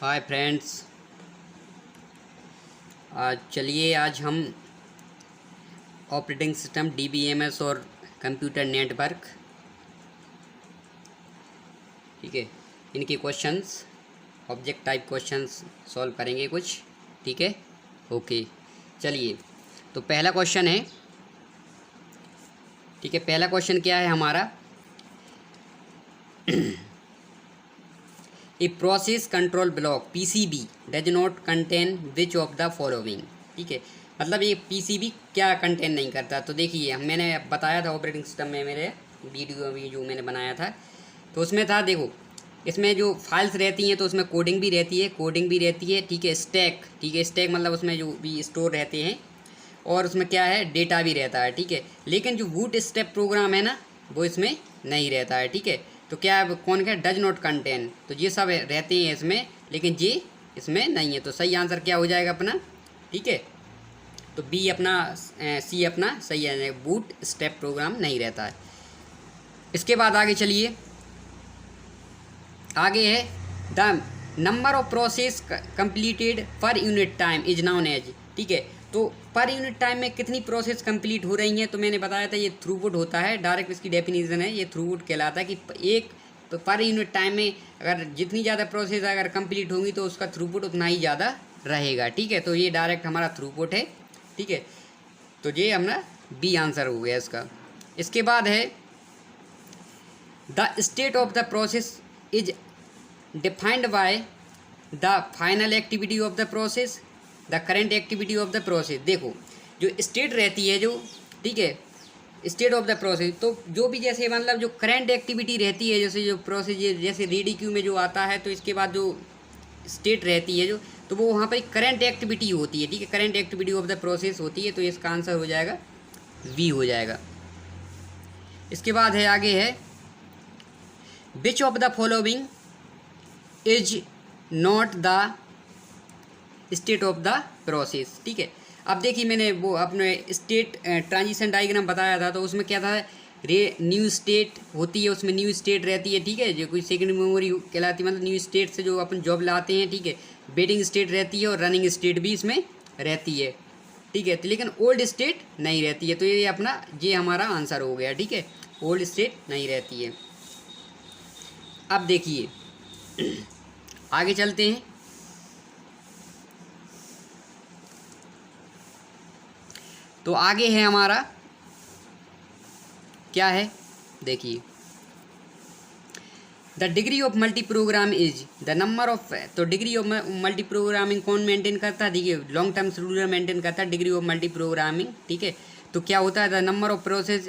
Hi friends. आज हम operating system DBMS और कंप्यूटर नेटवर्क, ठीक है, इनके questions, object type questions solve करेंगे कुछ। ठीक है, ओके। चलिए, तो पहला क्वेश्चन है, ठीक है, पहला क्वेश्चन क्या है हमारा? A process control block PCB does not contain which of the following. ठीक है, मतलब ये PCB क्या कंटेन नहीं करता। तो देखिए, मैंने बताया था ऑपरेटिंग सिस्टम में, मेरे वीडियो अभी जो मैंने बनाया था, तो उसमें था, देखो, इसमें जो फाइल्स रहती हैं तो उसमें कोडिंग भी रहती है, ठीक है, स्टैक, ठीक है, स्टैक मतलब उसमें जो भी स्टोर रहते हैं, और उसमें क्या है, डेटा भी रहता है, ठीक है। लेकिन जो बूट स्टेप प्रोग्राम है ना, वो इसमें नहीं रहता है, ठीक है। तो क्या है, कौन क्या, डज नॉट कंटेन, तो ये सब रहते हैं इसमें, लेकिन ये इसमें नहीं है। तो सही आंसर क्या हो जाएगा अपना? ठीक है, तो बी अपना, सी अपना सही है, बूट स्टेप प्रोग्राम नहीं रहता है। इसके बाद आगे चलिए, आगे है the number of process completed per unit time is known as. ठीक है, तो पर यूनिट टाइम में कितनी प्रोसेस कंप्लीट हो रही हैं, तो मैंने बताया था ये थ्रूपुट होता है, डायरेक्ट इसकी डेफिनेशन है, ये थ्रूपुट कहलाता है कि एक पर यूनिट टाइम में अगर जितनी ज़्यादा प्रोसेस अगर कंप्लीट होंगी तो उसका थ्रूपुट उतना ही ज़्यादा रहेगा। ठीक है, तो ये डायरेक्ट हमारा थ्रूपुट है। ठीक है, तो ये हमारा बी आंसर हो गया इसका। इसके बाद है the state of the process is defined by the final activity of the process, the current activity of the process. देखो, जो स्टेट रहती है, जो, ठीक है, स्टेट ऑफ द प्रोसेस, तो जो भी जैसे मतलब जो करंट एक्टिविटी रहती है, जैसे जो प्रोसेस जैसे रेडी क्यू में जो आता है, तो इसके बाद जो स्टेट रहती है जो, तो वो वहाँ पर करंट एक्टिविटी होती है। ठीक है, current activity of the process होती है, तो इसका आंसर हो जाएगा वी हो जाएगा। इसके बाद है, आगे है which of the following is not the state of the process. ठीक है, अब देखिए, मैंने वो अपने स्टेट ट्रांजिशन डायग्राम बताया था, तो उसमें क्या था, न्यू स्टेट होती है, उसमें न्यू स्टेट रहती है, ठीक है, जो कोई सेकंड मेमोरी कहलाती है, मतलब न्यू स्टेट से जो अपन जॉब लाते हैं, ठीक है, वेटिंग स्टेट रहती है और रनिंग स्टेट भी इसमें रहती है। ठीक है, तो लेकिन ओल्ड स्टेट नहीं रहती है, तो ये अपना, ये हमारा आंसर हो गया। ठीक है, ओल्ड स्टेट नहीं रहती है। अब देखिए, आगे चलते हैं, तो आगे है हमारा क्या है, देखिए, the degree of multi programme is the number of, तो डिग्री ऑफ मल्टी प्रोग्रामिंग कौन मेंटेन करता है? देखिए, लॉन्ग टर्म शेड्यूलर मेंटेन करता है डिग्री ऑफ मल्टी प्रोग्रामिंग। ठीक है, तो क्या होता है, the number of process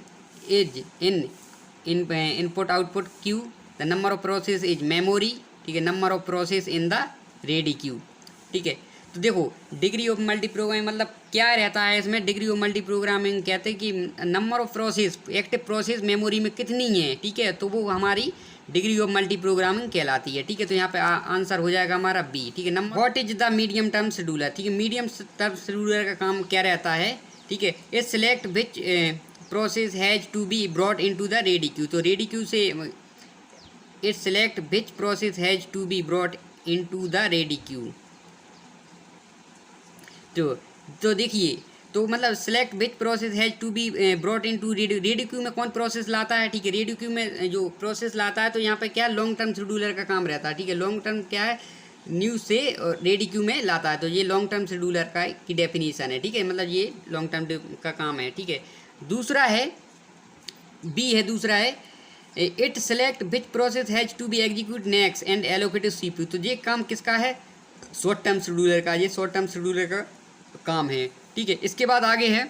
is in input output Q, the number of process is memory, ठीक है, number of process in the ready Q. ठीक है, तो देखो, डिग्री ऑफ मल्टी प्रोग्रामिंग मतलब क्या रहता है इसमें, डिग्री ऑफ मल्टी प्रोग्रामिंग कहते हैं कि number of process, active process memory में कितनी है, ठीक है, तो वो हमारी डिग्री ऑफ मल्टी प्रोग्रामिंग कहलाती है। ठीक है, तो यहाँ पे आंसर हो जाएगा हमारा बी। ठीक है, number what is the medium term scheduler. ठीक है, मीडियम टर्म शेड्यूलर का काम क्या रहता है? ठीक है, it select which process has to be brought into the ready queue, तो रेडी क्यू से it select which process has to be brought into the ready queue. तो देखिए, तो मतलब select which process has to be brought in to ready queue में कौन process लाता है? ठीक है, रेडी क्यू में जो प्रोसेस लाता है, तो यहाँ पे क्या, लॉन्ग टर्म शेड्यूलर का काम रहता है। ठीक है, लॉन्ग टर्म क्या है, न्यू से रेडी क्यू में लाता है, तो ये लॉन्ग टर्म शेड्यूलर का की डेफिनेशन है। ठीक है, मतलब ये लॉन्ग टर्म का काम है। ठीक है, दूसरा है, बी है, दूसरा है it select which process has to be execute next and allocated CPU, तो ये काम किसका है? शॉर्ट टर्म शेड्यूलर का, ये शॉर्ट टर्म शेड्यूलर का काम है। ठीक है, इसके बाद आगे है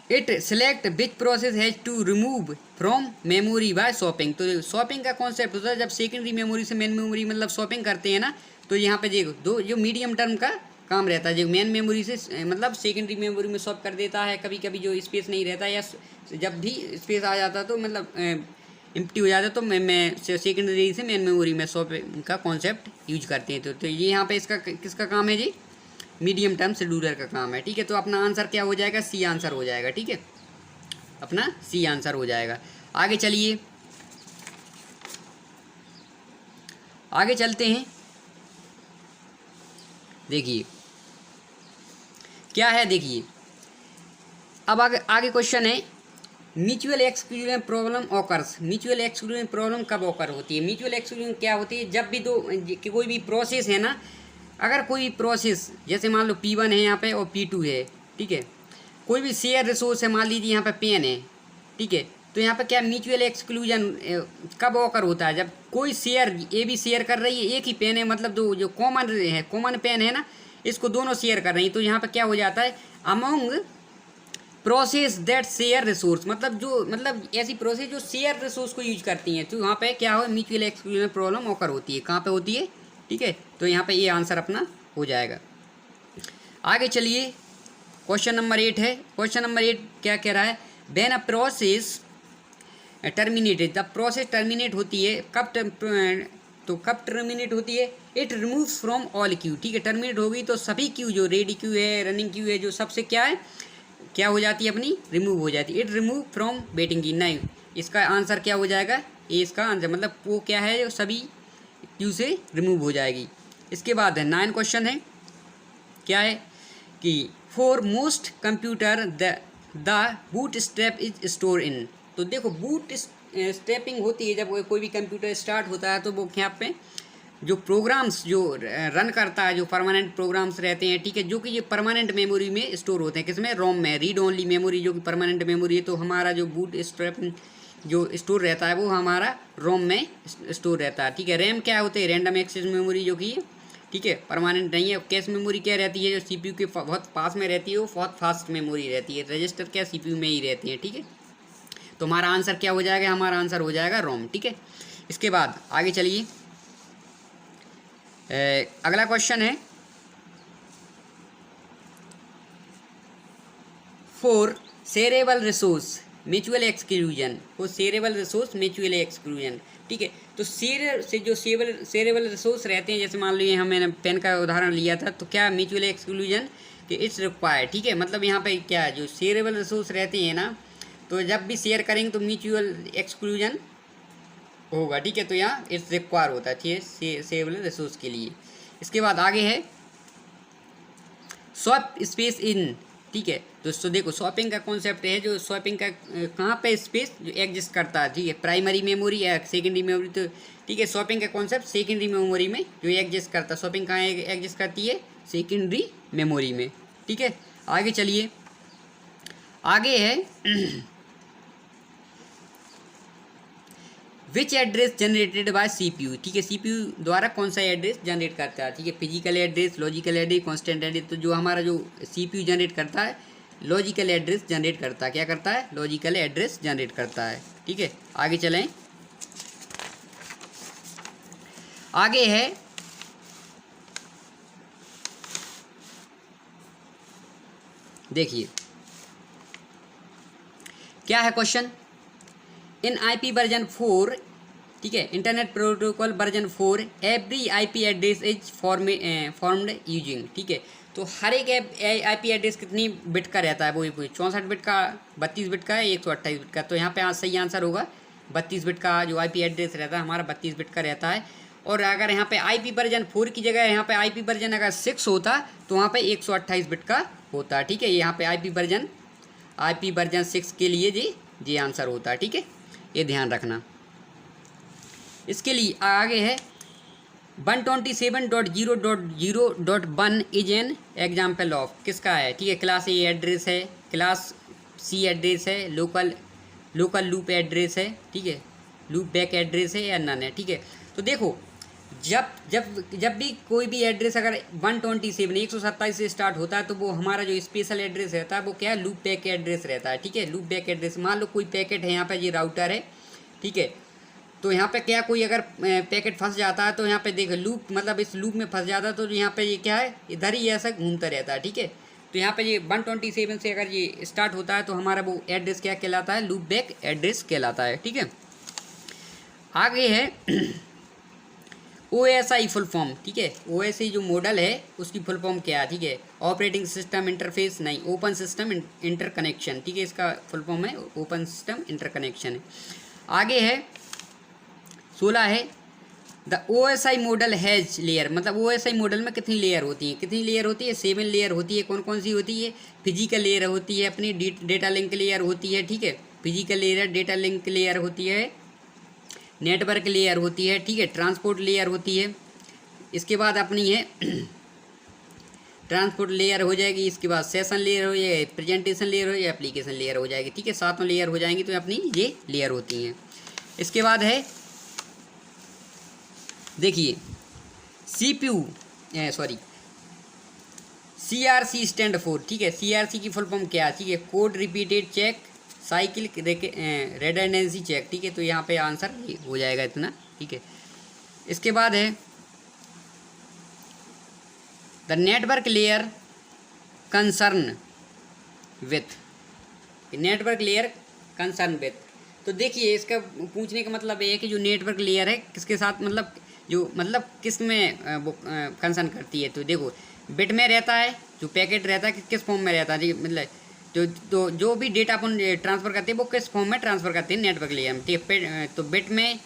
it select which process has to remove from memory by swapping, तो शॉपिंग का कॉन्सेप्ट होता है जब सेकेंडरी मेमोरी से मेन मेमोरी मतलब शॉपिंग करते हैं ना, तो यहाँ पे देखो, दो जो मीडियम टर्म का काम रहता है, जो मेन मेमोरी से मतलब सेकेंडरी मेमोरी में शॉप कर देता है, कभी कभी जो स्पेस नहीं रहता, या जब भी स्पेस आ जाता तो मतलब एम्प्टी हो जाता है, तो मैं सेकेंडरी से मेन मेमोरी में शॉप का कॉन्सेप्ट यूज करते हैं। तो ये यहाँ पे इसका किसका काम है जी? मीडियम टर्म शेड्यूलर का काम है। ठीक है, तो अपना आंसर क्या हो जाएगा? सी आंसर हो जाएगा। ठीक है, अपना सी आंसर हो जाएगा। आगे चलिए, आगे चलते हैं, देखिए क्या है, देखिए अब आगे क्वेश्चन है mutual exclusion problem occurs. Mutual exclusion problem कब ऑकर होती है? म्यूचुअल एक्सक्लूजन क्या होती है? जब भी दो कोई भी प्रोसेस है ना, अगर कोई प्रोसेस जैसे मान लो P1 है यहाँ पे और P2 है, ठीक है, कोई भी शेयर रिसोर्स है, मान लीजिए यहाँ पे पेन है, ठीक है, तो यहाँ पे क्या म्यूचुअल एक्सक्लूजन कब ऑकर होता है? जब कोई शेयर ए भी शेयर कर रही है, एक ही पेन है, मतलब जो कॉमन है, कॉमन पेन है ना, इसको दोनों शेयर कर रही है, तो यहाँ पे क्या हो जाता है, among process that share resource, मतलब ऐसी प्रोसेस जो शेयर रिसोर्स को यूज करती हैं, तो वहाँ पे क्या हो, म्यूचुअल एक्सक्लूजन प्रॉब्लम ऑकर होती है। कहाँ पे होती है? ठीक है, तो यहाँ पे ये आंसर अपना हो जाएगा। आगे चलिए, क्वेश्चन नंबर 8 है। क्वेश्चन नंबर 8 क्या कह रहा है? व्हेन अ प्रोसेस टर्मिनेटेड, जब प्रोसेस टर्मिनेट होती है, कब टर्मिनेट होती है? It removes from all Q, ठीक है, टर्मिनेट हो गई तो सभी क्यू, जो रेडी क्यू है, रनिंग क्यू है, जो सबसे क्या है, क्या हो जाती है, अपनी रिमूव हो जाती है। इट रिमूव फ्रॉम वेटिंग की, नहीं, इसका आंसर क्या हो जाएगा? ये इसका आंसर, मतलब वो क्या है, जो सभी क्यू से रिमूव हो जाएगी। इसके बाद है 9 क्वेश्चन है, क्या है कि for most computer the boot strap is store in. तो देखो बूट स्ट्रैपिंग होती है जब कोई भी कंप्यूटर स्टार्ट होता है, तो वो यहाँ पे जो प्रोग्राम्स जो रन करता है, जो परमानेंट प्रोग्राम्स रहते हैं, ठीक है, जो कि ये परमानेंट मेमोरी में स्टोर होते हैं। किसमें? रोम में, रीड ओनली मेमोरी जो कि परमानेंट मेमोरी है। तो हमारा जो बूट स्ट्रैप जो स्टोर रहता है वो हमारा रोम में स्टोर रहता है, ठीक है। रैम क्या होते हैं? रैंडम एक्सेस मेमोरी, जो कि ठीक है परमानेंट नहीं है। कैश मेमोरी क्या रहती है? जो सीपीयू के बहुत पास में रहती है, वो बहुत फास्ट मेमोरी रहती है। रजिस्टर क्या सीपीयू में ही रहती है, ठीक है। तो हमारा आंसर क्या हो जाएगा? हमारा आंसर हो जाएगा रोम, ठीक है। इसके बाद आगे चलिए, अगला क्वेश्चन है for shareable resource mutual exclusion, वो शेयरेबल रिसोर्स म्यूचुअल एक्सक्लूजन, ठीक है। तो शेयर से जो शेयरेबल रिसोर्स रहते हैं, जैसे मान लीजिए हमने पेन का उदाहरण लिया था, तो क्या म्यूचुअल एक्सक्लूजन कि इट्स रिक्वायर्ड, ठीक है। मतलब यहाँ पे क्या है, जो शेयरेबल रिसोर्स रहते हैं ना, तो जब भी शेयर करेंगे तो म्यूचुअल एक्सक्लूजन होगा, ठीक है। तो यहाँ इट्स रिक्वायर होता है, ठीक है, शेयरेबल रिसोर्स के लिए। इसके बाद आगे है स्वैप स्पेस इन, ठीक है। दोस्तों देखो स्वैपिंग का कॉन्सेप्ट है, जो स्वैपिंग का कहाँ पे स्पेस जो एग्जिस्ट करता है, ठीक है, प्राइमरी मेमोरी या सेकेंडरी मेमोरी, तो ठीक है, स्वैपिंग का कॉन्सेप्ट सेकेंडरी मेमोरी में जो एग्जिस्ट करता है। स्वैपिंग कहाँ एग्जिस्ट करती है? सेकेंडरी मेमोरी में, ठीक है। आगे चलिए, आगे है विच एड्रेस जनरेटेड बाय सीपीयू, ठीक है, सीपीयू द्वारा कौन सा एड्रेस जनरेट करता है, ठीक है, physical address, logical address, constant address. तो जो हमारा जो सीपीयू जनरेट करता है, लॉजिकल एड्रेस जनरेट करता है। क्या करता है? लॉजिकल एड्रेस जनरेट करता है, ठीक है। आगे चलें, आगे है देखिए क्या है क्वेश्चन। इन IP वर्जन 4, ठीक है, internet protocol version 4, every IP address is formed using, ठीक है। तो हर एक IP एड्रेस कितनी बिट का रहता है? वो 64 बिट का, 32 बिट का है, 128 बिट का। तो यहाँ पे सही आंसर होगा 32 बिट का जो IP एड्रेस रहता है हमारा 32 बिट का रहता है। और अगर यहाँ पे IP वर्जन 4 की जगह यहाँ पे IP वर्जन अगर 6 होता तो वहाँ पे 128 बिट का होता, ठीक है। यहाँ पे IP वर्जन 6 के लिए जी आंसर होता है, ठीक है, ये ध्यान रखना। इसके लिए आगे है 127.0.0.1 इज एन एग्जाम्पल ऑफ, किसका है, ठीक है, क्लास ए एड्रेस है, क्लास सी एड्रेस है, लोकल लूप एड्रेस है, ठीक है, लूप बैक एड्रेस है या नन है, ठीक है। तो देखो जब भी कोई भी एड्रेस अगर 127 से स्टार्ट होता है, तो वो हमारा जो स्पेशल एड्रेस रहता है वो क्या है? लूप बैक एड्रेस रहता है, ठीक है। लूप बैक एड्रेस, मान लो कोई पैकेट है, यहाँ पे ये राउटर है, ठीक है, तो यहाँ पे क्या कोई अगर पैकेट फंस जाता है, तो यहाँ पे देखो लूप, मतलब इस लूप में फंस जाता है, तो यहाँ पे ये क्या है? इधर ही ऐसा घूमता रहता है, ठीक है। तो यहाँ पे ये 127 से अगर ये स्टार्ट होता है, तो हमारा वो एड्रेस क्या कहलाता है? लूप बैक एड्रेस कहलाता है, ठीक है। आगे है OSI फुल फॉर्म, ठीक है, OSI जो मॉडल है उसकी फुल फॉर्म क्या है, ठीक है, ऑपरेटिंग सिस्टम इंटरफेस नहीं, ओपन सिस्टम इंटरकनेक्शन, ठीक है, इसका फुल फॉर्म है ओपन सिस्टम इंटरकनेक्शन है। आगे है 16 है the OSI model has layer, मतलब OSI मॉडल में कितनी लेयर होती हैं, कितनी लेयर होती है, 7 लेयर होती है। कौन कौन सी होती है? फिजिकल लेयर होती है, अपनी डेटा लिंक लेयर होती है, ठीक है, physical layer, data link layer होती है, नेटवर्क लेयर होती है, ठीक है, ट्रांसपोर्ट लेयर होती है। इसके बाद अपनी है ट्रांसपोर्ट लेयर हो जाएगी, इसके बाद सेशन लेयर हो जाएगी, प्रेजेंटेशन लेयर हो जाएगी, एप्लीकेशन लेयर हो जाएगी, ठीक है, 7 लेयर हो जाएंगी, तो अपनी ये लेयर होती हैं। इसके बाद है देखिए CPU, sorry CRC stand for, ठीक है, CRC की फुल फॉर्म क्या है? ठीक है, code repeated check cycle redundancy check, ठीक है, तो यहाँ पे आंसर हो जाएगा इतना, ठीक है। इसके बाद है the network layer concern with, network layer concern with, तो देखिए इसका पूछने का मतलब ये है कि जो नेटवर्क लेयर है किसके साथ, मतलब जो मतलब किस में वो कंसर्न करती है। तो देखो बिट में रहता है, जो पैकेट रहता है किस फॉर्म में रहता है, मतलब जो भी डेटा अपन ट्रांसफ़र करते हैं वो किस फॉर्म में ट्रांसफ़र करते हैं नेटवर्क लेयर में, ठीक है, तो बिट में,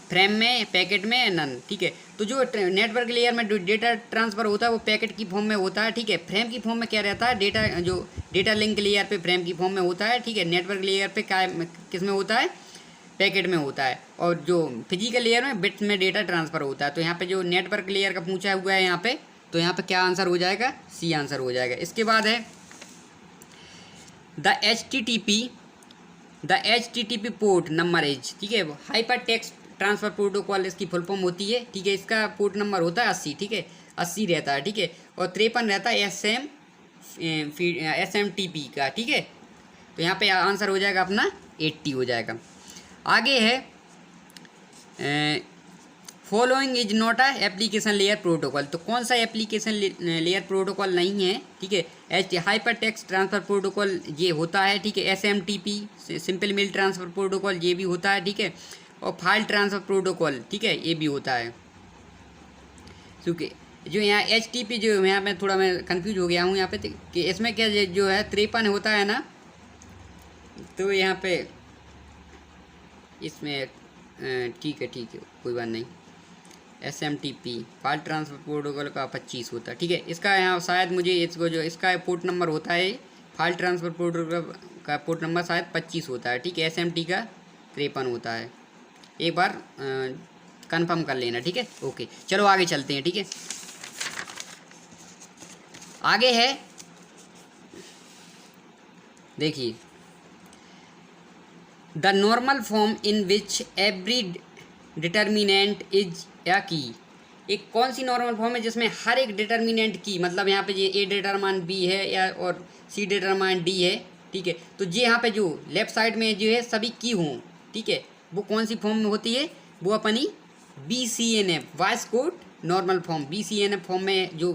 फ्रेम में, पैकेट में, नन, ठीक है। तो जो नेटवर्क लेयर में जो डेटा ट्रांसफ़र होता है वो पैकेट की फॉर्म में होता है, ठीक है। फ्रेम की फॉर्म में क्या रहता है, डेटा जो डेटा लिंक लेयर पे फ्रेम की फॉर्म में होता है, ठीक है। नेटवर्क लेयर पे क्या किस में होता है, पैकेट में होता है। और जो फिजिकल लेयर में बिट्स में डेटा ट्रांसफ़र होता है। तो यहाँ पे जो नेटवर्क लेयर का पूछा हुआ है यहाँ पे, तो यहाँ पे क्या आंसर हो जाएगा, सी आंसर हो जाएगा। इसके बाद है the HTTP port number is, ठीक है, हाइपर टेक्स्ट ट्रांसफ़र प्रोटोकॉल इसकी फुल फॉर्म होती है, ठीक है। इसका पोर्ट नंबर होता है 80, ठीक है, 80 रहता है, ठीक है, और 53 रहता है SMTP का, ठीक है। तो यहाँ पे आंसर हो जाएगा अपना 80 हो जाएगा। आगे है following is not a application layer protocol, तो कौन सा एप्लीकेशन लेयर प्रोटोकॉल नहीं है, ठीक है। हाइपर टेक्स्ट ट्रांसफ़र प्रोटोकॉल ये होता है, ठीक है। SMTP simple mail transfer protocol ये भी होता है, ठीक है। और फाइल ट्रांसफ़र प्रोटोकॉल, ठीक है, ये भी होता है। क्योंकि जो यहाँ HTTP जो यहाँ मैं थोड़ा मैं कंफ्यूज हो गया हूँ यहाँ पे, कि इसमें क्या जो है 53 होता है ना, तो यहाँ पे इसमें ठीक है कोई बात नहीं। SMTP फाइल ट्रांसफ़र प्रोटोकॉल का 25 होता है, ठीक है। इसका यहाँ शायद मुझे इसको जो इसका पोर्ट नंबर होता है फाइल ट्रांसफ़र प्रोटोकॉल का पोर्ट नंबर शायद 25 होता है, ठीक है। SMT का 53 होता है, एक बार कंफर्म कर लेना, ठीक है। ओके, चलो आगे चलते हैं, ठीक है। आगे है देखिए the normal form in which every determinant is या की, एक कौन सी नॉर्मल फॉर्म है जिसमें हर एक डिटर्मिनेंट की, मतलब यहाँ पे ये A डिटरमाइन B है या और C डिटरमाइन D है, ठीक है। तो ये यहाँ पे जो लेफ्ट साइड में जो है सभी की हों, ठीक है, वो कौन सी फॉर्म में होती है, वो अपनी BCNF voice code normal form, BCNF form में जो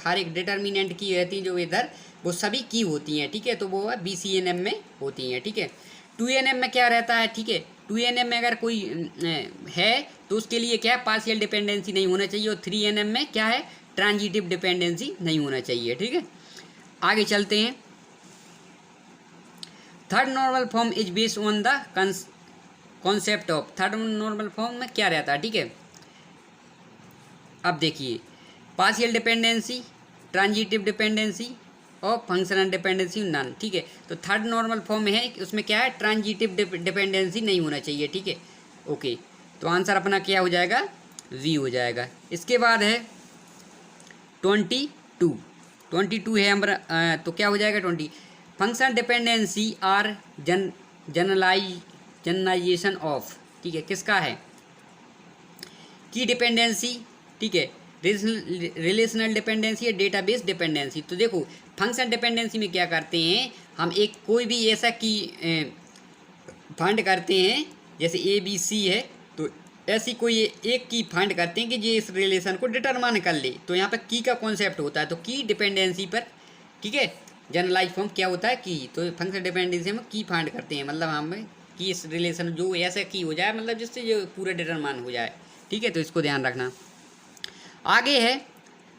हर एक डिटर्मिनेंट की रहती है जो इधर, वो सभी की होती हैं, ठीक है। तो वो BCNF में होती हैं, ठीक है। 2NF में क्या रहता है, ठीक है, 2NF में अगर कोई है तो उसके लिए क्या है, पार्शियल डिपेंडेंसी नहीं होना चाहिए। और 3NF में क्या है, ट्रांजिटिव डिपेंडेंसी नहीं होना चाहिए, ठीक है। आगे चलते हैं। Third normal form is based on the concept of, third normal form में क्या रहता है, ठीक है। अब देखिए पार्शियल डिपेंडेंसी, ट्रांजिटिव डिपेंडेंसी और फंक्शनल डिपेंडेंसी नन, ठीक है। तो थर्ड नॉर्मल फॉर्म है, उसमें क्या है, ट्रांजिटिव डिपेंडेंसी नहीं होना चाहिए, ठीक है। ओके, तो आंसर अपना क्या हो जाएगा, V हो जाएगा। इसके बाद है 22 है हमारा, तो क्या हो जाएगा 20, functional dependency are generalization of, ठीक है, किसका है, की डिपेंडेंसी, ठीक है, रिलेशनल डिपेंडेंसी या डेटाबेस डिपेंडेंसी। तो देखो फंक्शन डिपेंडेंसी में क्या करते हैं, हम एक कोई भी ऐसा की फाइंड करते हैं, जैसे ABC है, तो ऐसी कोई एक की फाइंड करते हैं कि ये इस रिलेशन को डिटरमाइन कर ले। तो यहाँ पर की का कॉन्सेप्ट होता है, तो की डिपेंडेंसी पर, ठीक है, जनरलाइज फॉर्म क्या होता है, की। तो फंक्शन डिपेंडेंसी में की फाइंड करते हैं, मतलब हमें कि इस रिलेशन जो ऐसा की हो जाए, मतलब जिससे जो पूरा डिटरमाइन हो जाए, ठीक है। तो इसको ध्यान रखना। आगे है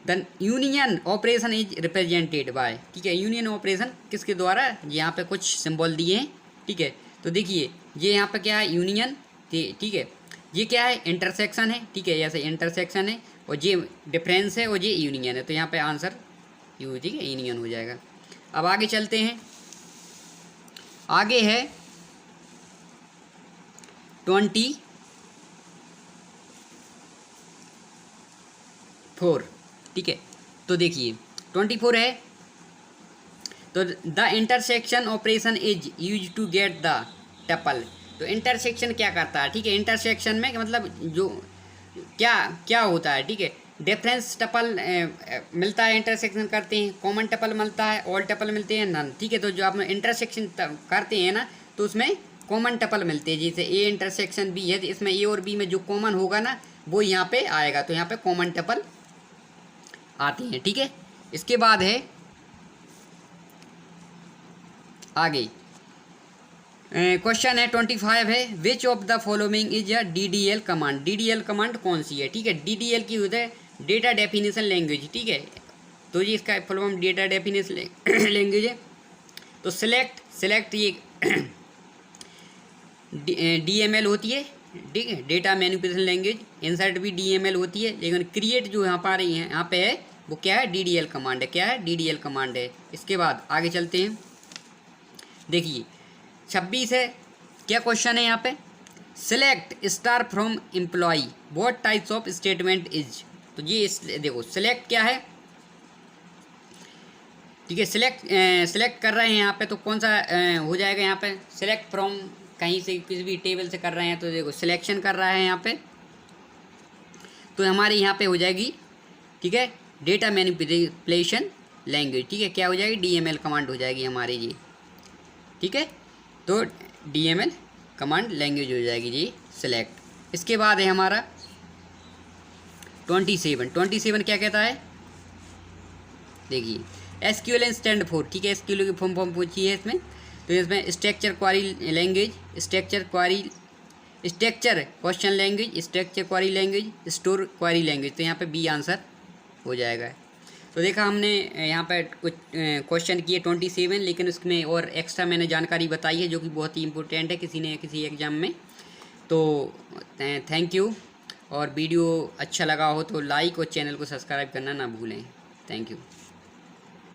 the union operation is represented by, ठीक है, यूनियन ऑपरेशन किसके द्वारा, यहाँ पे कुछ सिंबल दिए हैं, ठीक है। तो देखिए ये यहाँ पे क्या है, यूनियन, ठीक है, ये क्या है, इंटरसेक्शन है, ठीक है, ऐसे इंटरसेक्शन है, और ये डिफरेंस है, और ये यूनियन है। तो यहाँ पे आंसर यू, ठीक है, यूनियन हो जाएगा। अब आगे चलते हैं, आगे है 24, ठीक है। तो देखिए 24 है, तो the intersection operation is use to get the tuple. तो इंटरसेक्शन क्या करता है, ठीक है, इंटरसेक्शन में मतलब जो क्या क्या होता है, ठीक है, डिफरेंस टपल मिलता है, इंटरसेक्शन करते हैं, कॉमन टपल मिलता है, ऑल टपल मिलते हैं, नन, ठीक है। तो जो आप इंटरसेक्शन करते हैं ना, तो उसमें कॉमन टपल मिलते हैं, जैसे ए इंटरसेक्शन बी है, तो इसमें ए और बी में जो कॉमन होगा ना वो यहाँ पे आएगा, तो यहाँ पे कॉमन टपल आते हैं, ठीक है। इसके बाद है आगे क्वेश्चन है 25 है, which of the following is a DDL command. DDL command कौन सी है, ठीक है। DDL की होता है डेटा डेफिनेशन लैंग्वेज, ठीक है। तो ये इसका full form data definition language है। तो सेलेक्ट ये DML होती है, ठीक है, डेटा मैनिपुलेशन लैंग्वेज। इंसर्ट भी DML होती है, लेकिन क्रिएट जो यहाँ पर रही है, यहाँ पे है, वो क्या है, DDL कमांड है, क्या है, DDL कमांड है। इसके बाद आगे चलते हैं, देखिए 26 है, क्या क्वेश्चन है यहाँ पे, select star from employ what types of statement is. तो ये देखो सिलेक्ट क्या है, ठीक है, सिलेक्ट कर रहे हैं यहाँ पे, तो कौन सा हो जाएगा यहाँ पे, सिलेक्ट फ्रॉम, कहीं से किसी भी टेबल से कर रहे हैं, तो देखो सिलेक्शन कर रहा है यहाँ पे, तो हमारे यहाँ पे हो जाएगी, ठीक है, डेटा मैनिपुलेशन लैंग्वेज, ठीक है, क्या हो जाएगी, DML कमांड हो जाएगी हमारी जी, ठीक है। तो DML कमांड लैंग्वेज हो जाएगी जी सिलेक्ट। इसके बाद है हमारा 27 क्या कहता है, देखिए SQL स्टैंड फॉर, ठीक है, SQL की फॉर्म पूछी है इसमें। तो इसमें structure query language, structure question language, structure query language, store query language. तो यहाँ पे बी आंसर हो जाएगा। तो देखा हमने यहाँ पर कुछ क्वेश्चन किए 27, लेकिन उसमें और एक्स्ट्रा मैंने जानकारी बताई है जो कि बहुत ही इंपॉर्टेंट है किसी एग्ज़ाम में। तो थैंक यू, और वीडियो अच्छा लगा हो तो लाइक और चैनल को सब्सक्राइब करना ना भूलें। Thank you.